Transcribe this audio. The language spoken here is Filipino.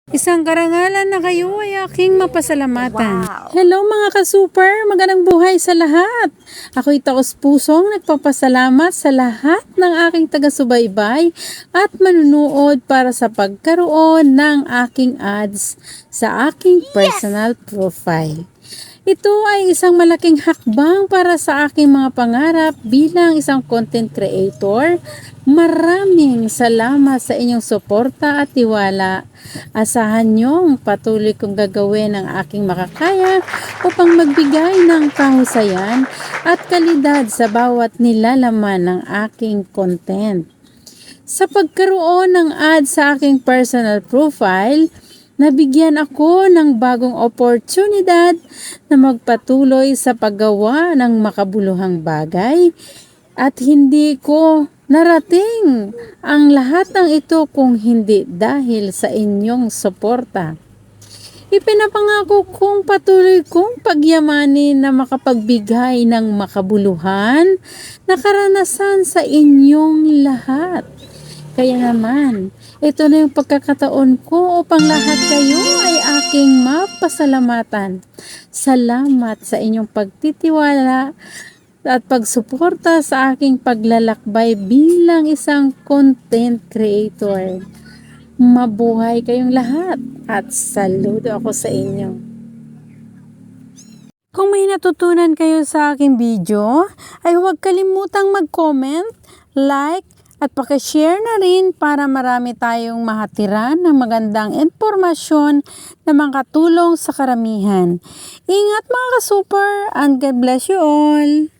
Isang karangalan na kayo ay aking mapasalamatan. Wow. Hello mga ka-super, magandang buhay sa lahat. Ako'y taos-pusong nagpapasalamat sa lahat ng aking taga-subaybay at manunood para sa pagkaroon ng aking ads sa aking personal profile. Ito ay isang malaking hakbang para sa aking mga pangarap bilang isang content creator. Maraming salamat sa inyong suporta at tiwala. Asahan niyong patuloy kong gagawin ang aking makakaya upang magbigay ng kahusayan at kalidad sa bawat nilalaman ng aking content. Sa pagkaroon ng ad sa aking personal profile, nabigyan ako ng bagong oportunidad na magpatuloy sa paggawa ng makabuluhang bagay at hindi ko narating ang lahat ng ito kung hindi dahil sa inyong suporta. Ipinapangako kong patuloy kong pagyamanin na makapagbigay ng makabuluhan na karanasan sa inyong lahat. Kaya naman, ito na yung pagkakataon ko upang lahat kayo ay aking mapasalamatan. Salamat sa inyong pagtitiwala at pagsuporta sa aking paglalakbay bilang isang content creator. Mabuhay kayong lahat at saludo ako sa inyo. Kung may natutunan kayo sa aking video, ay huwag kalimutang mag-comment, like, at pakishare na rin para marami tayong mahatiran ng magandang impormasyon na makatulong sa karamihan. Ingat mga ka-super and God bless you all!